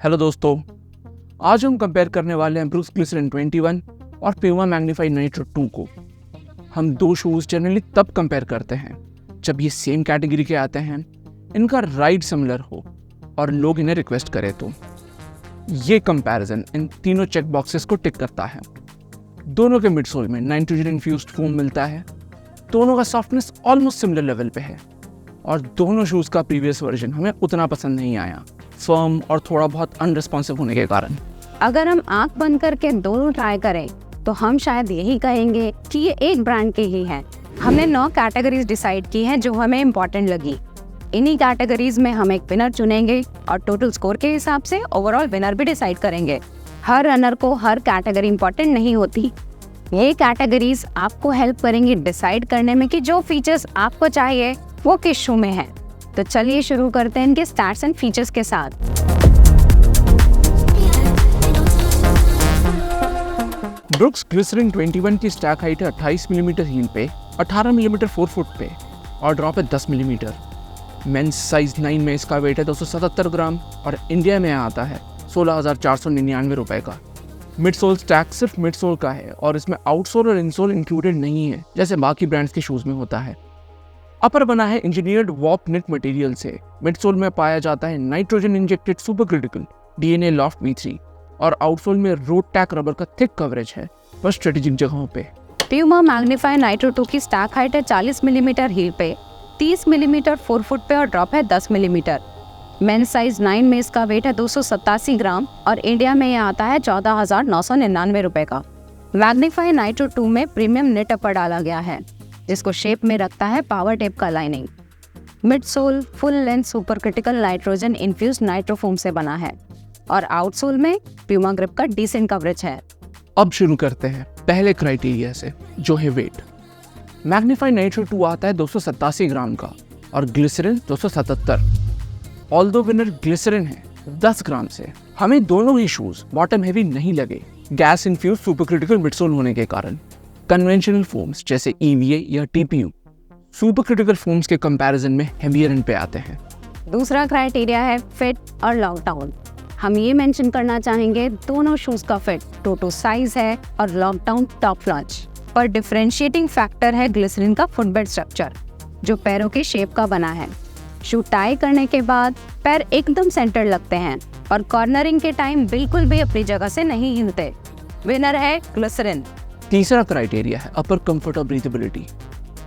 Hello दोस्तों, आज हम कंपेयर करने वाले हैं ब्रूक्स ग्लिसरीन 21 और प्यूमा मैग्नीफाई नाइट्रो 2 को। हम दो शूज़ जनरली तब कंपेयर करते हैं जब ये सेम कैटेगरी के आते हैं, इनका राइड सिमिलर हो और लोग इन्हें रिक्वेस्ट करें तो। ये कंपैरिजन इन तीनों चेक बॉक्सेस को टिक करता है। दोनों के मिडसोल में नाइट्रोजन इन्फ्यूज्ड फोम मिलता है, दोनों का सॉफ्टनेस ऑलमोस्ट सिमिलर लेवल पे है और दोनों शूज़ का प्रीवियस वर्जन हमें उतना पसंद नहीं आया, फर्म और थोड़ा बहुत अनरिस्पॉन्सिव होने के कारण। अगर हम आंख बंद करके दोनों ट्राई करें तो हम शायद यही कहेंगे कि ये एक ब्रांड के ही हैं। हमने 9 कैटेगरीज डिसाइड की हैं जो हमें इम्पोर्टेंट लगी। इन्हीं कैटेगरीज में हम एक विनर चुनेंगे और टोटल स्कोर के हिसाब से ओवरऑल विनर भी डिसाइड करेंगे। हर रनर को हर कैटेगरी इम्पोर्टेंट नहीं होती। ये कैटेगरीज आपको हेल्प करेंगी डिसाइड करने में कि जो फीचर्स आपको चाहिए वो किस शू में है। तो चलिए शुरू करते हैं इनके स्टैट्स एंड फीचर्स के साथ। ब्रूक्स ग्लिसरीन 21 की स्टैक हाइट है 28 मिलीमीटर हील पे, 18 मिलीमीटर 4 फुट पे और ड्रॉप है 10 मिलीमीटर। मेंस साइज 9 में इसका वेट है 277 ग्राम और इंडिया में आता है 16,499 रुपए का। मिडसोल स्टैक सिर्फ मिडसोल का है और इसमें आउटसोल और इनसोल इंक्लूडेड नहीं है जैसे बाकी ब्रांड्स के शूज में होता है। अपर बना है इंजीनियर्ड वॉर्प निट मटेरियल से। मिडसोल में पाया जाता है nitrogen injected super critical DNA loft V3 और आउटसोल में रोड टैक रबर का थिक कवरेज है पर स्ट्रेटेजिक जगहों पे। प्यूमा मैग्नीफाई नाइट्रो 2 की स्टैक हाइट है 40 मिलीमीटर हील पे, 30 मिलीमीटर 4 फुट पे और ड्रॉप है 10 मिलीमीटर। मेन साइज 9 में इसका वेट है 287 ग्राम और इंडिया में यह आता है 14,999 रुपए का। मैग्नीफाई नाइट्रो 2 में प्रीमियम नेट अपर डाला गया है जिसको शेप में रखता है पावर टेप का lining. Midsole full length super critical nitrogen infused nitrofoam से बना है और आउटसोल में प्यूमा ग्रिप का डिसेंट कवरेज है। अब शुरू करते हैं पहले क्राइटेरिया से जो है वेट। मैग्नीफाई नाइट्रो 2 आता है 287 ग्राम का और ग्लिसरीन 277। ऑल्दो विनर ग्लिसरीन है 10 ग्राम से। हमें दोनों ही शूज बॉटम हेवी नहीं लगे gas infuse super critical midsole होने के कारण। कन्वेंशनल फोम्स जैसे EVA या TPU सुपर क्रिटिकल फोम्स के कंपैरिजन में हेवियर एंड पे आते हैं। दूसरा क्राइटेरिया है फिट और लॉकडाउन। हम ये मेंशन करना चाहेंगे दोनों शूज का फिट टोटो साइज है और लॉकडाउन टॉप नॉच। पर डिफरेंशिएटिंग फैक्टर है ग्लिसरीन का फुटबेड स्ट्रक्चर जो पैरों के शेप का बना है। शू टाई करने के बाद पैर एकदम सेंटर लगते हैं और कॉर्नरिंग के टाइम बिल्कुल भी अपनी जगह से नहीं हिलते। विनर है ग्लिसरीन। तीसरा क्राइटेरिया है अपर कंफर्ट और ब्रीथेबिलिटी।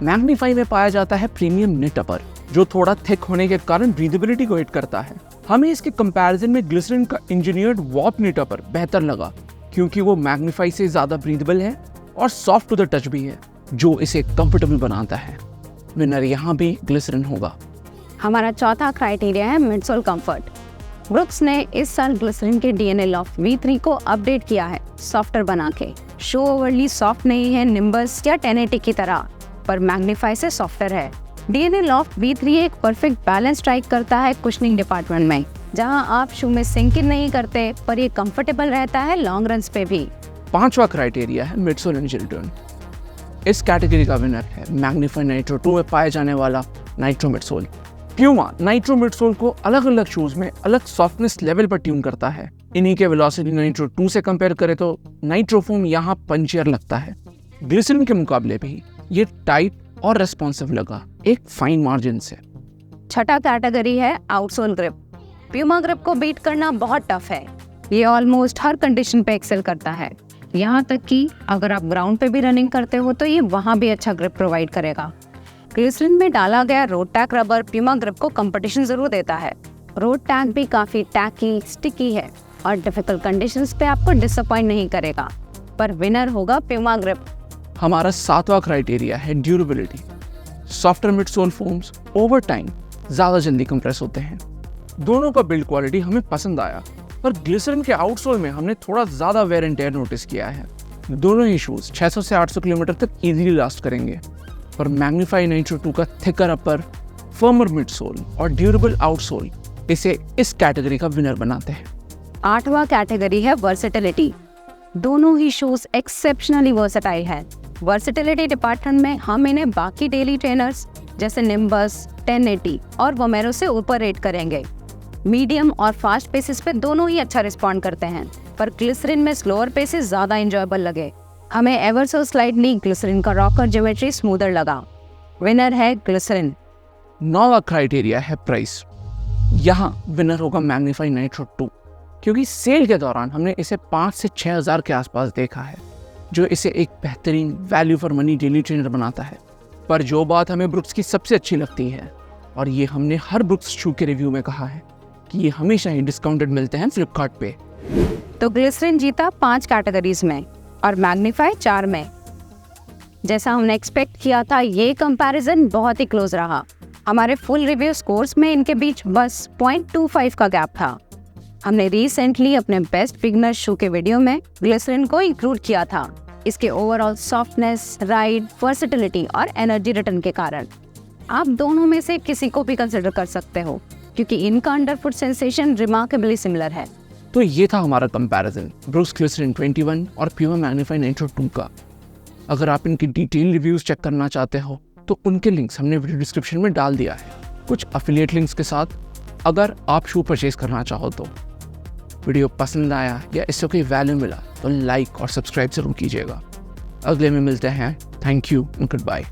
मैग्नीफाई में पाया जाता है प्रीमियम निट अपर जो थोड़ा थिक होने के कारण ब्रीथेबिलिटी को हिट करता है। हमें इसके कंपैरिजन में ग्लिसरीन का इंजीनियर्ड वॉर्प निट अपर बेहतर लगा क्योंकि वो मैग्नीफाई से ज्यादा ब्रीथेबल है और सॉफ्ट टू द टच भी है जो इसे कंफर्टेबल बनाता है। विनर यहाँ भी ग्लिसरीन होगा। हमारा चौथा क्राइटेरिया है मिडसोल कंफर्ट। ब्रूक्स ने इस साल ग्लिसरीन के डीएनए लॉफ्ट V3 को अपडेट किया है सॉफ्टर बना के। शू ओवरली सॉफ्ट नहीं है निम्बस या 1080 की तरह, पर मैग्नीफाई से सॉफ्टर है। डीएनए लॉफ्ट V3 एक परफेक्ट बैलेंस स्ट्राइक करता है कुशनिंग डिपार्टमेंट में, जहां आप शू में सिंक इन नहीं करते पर ये कंफर्टेबल रहता है लॉन्ग रन्स पे भी। पांचवा क्राइटेरिया है मिडसोल इंजन टर्न। इस कैटेगरी का विनर है मैग्नीफाई नाइट्रो 2 में पाया जाने वाला nitro midsole. Puma nitro midsole को अलग अलग शूज में अलग सॉफ्टनेस लेवल पर ट्यून करता है। इन्हीं के वेलोसिटी नाइट्रो 2 से कंपेयर करें तो नाइट्रोफोम यहाँ पंचियर लगता है। ग्लिसरीन के मुकाबले भी ये टाइट और रेस्पॉन्सिव लगा एक फाइन मार्जिन से। छठा कैटेगरी है आउटसोल ग्रिप। प्यूमा ग्रिप को बीट करना बहुत टफ है। ये ऑलमोस्ट हर कंडीशन पे एक्सेल करता है, यहाँ तक कि अगर आप ग्राउंड पे भी रनिंग करते हो तो ये वहाँ भी अच्छा ग्रिप प्रोवाइड करेगा। ग्लिसरीन में डाला गया रोड टैक रबर प्यूमा ग्रिप को कंपटीशन जरूर देता है। रोड टैक भी काफी टैकी स्टिकी है और डिफिकल्ट कंडीशंस पे आपको डिसअपॉइंट नहीं करेगा, पर विनर होगा प्यूमा ग्रिप। हमारा सातवां क्राइटेरिया है durability. Softer midsole foams over time ज्यादा जल्दी कंप्रेस होते हैं। दोनों का बिल्ड क्वालिटी हमें पसंद आया, पर ग्लिसरीन के आउटसोल में हमने थोड़ा ज्यादा वेयर एंड टेयर नोटिस किया है। दोनों ही शूज 600 से 800 किलोमीटर तक इजीली लास्ट करेंगे, पर मैग्नीफाई नाइट्रो 2 का थिकर अपर, फर्मर मिडसोल और ड्यूरेबल आउटसोल इसे इस कैटेगरी का विनर बनाते हैं। आठवां कैटेगरी है वर्सेटिलिटी। दोनों ही शूज एक्सेप्शनली वर्सेटाइल है। वर्सेटिलिटी डिपार्टमेंट में हम इन्हें बाकी डेली ट्रेनर्स जैसे निम्बस, 1080 और वोमेरो से ऊपर रेट करेंगे। मीडियम और फास्ट पेसेस पे दोनों ही अच्छा रिस्पॉन्ड करते हैं, पर ग्लिसरीन में स्लोअर पेसेस ज़्यादा इंजॉयबल लगे। हमें एवर सो स्लाइडली ग्लिसरीन का रॉकर ज्योमेट्री स्मूदर लगा। विनर है ग्लिसरीन। नौवां क्राइटेरिया है प्राइस। यहाँ विनर होगा मैग्नीफाई नाइट्रो 2, क्योंकि सेल के दौरान हमने इसे 5 से 6 हज़ार के आसपास देखा है, जो इसे एक बेहतरीन value for money daily trainer बनाता है। पर जो बात हमें ब्रुक्स की सबसे अच्छी लगती है, और ये हमने हर ब्रुक्स शू के रिव्यू में कहा है, कि ये हमेशा ही डिस्काउंटेड मिलते हैं फ्लिपकार्ट पे। तो ग्लिसरीन जीता 5 कैटेगरीज में और मैग्नीफाई 4 में। जैसा हमने एक्सपेक्ट किया था, ये कंपैरिजन बहुत ही क्लोज रहा। हमारे फुल रिव्यू स्कोर्स में इनके बीच बस 0.25 का गैप था। हमने रिसेंटली अपने बेस्ट बिगनर शू के वीडियो में ग्लिसरीन को इंक्लूड किया था, इसके ओवरऑल सॉफ्टनेस, राइड, वर्सेटिलिटी और एनर्जी रिटर्न के कारण। आप दोनों में से किसी को भी कंसिडर कर सकते हो, क्योंकि इनका अंडरफुट सेंसेशन रिमार्केबली सिमिलर है। तो ये था हमारा कंपैरिजन ब्रुक्स ग्लिसरीन 21 और प्योर मैग्नीफाई नाइट्रो 2 का। अगर आप इनकी डिटेल रिव्यूज चेक करना चाहते हो तो उनके लिंक्स हमने वीडियो डिस्क्रिप्शन में डाल दिया है, कुछ एफिलिएट लिंक्स के साथ। अगर आप शू परचेज करना चाहो तो वीडियो पसंद आया या इससे कोई वैल्यू मिला तो लाइक और सब्सक्राइब जरूर कीजिएगा। अगले में मिलते हैं। Thank you and good bye.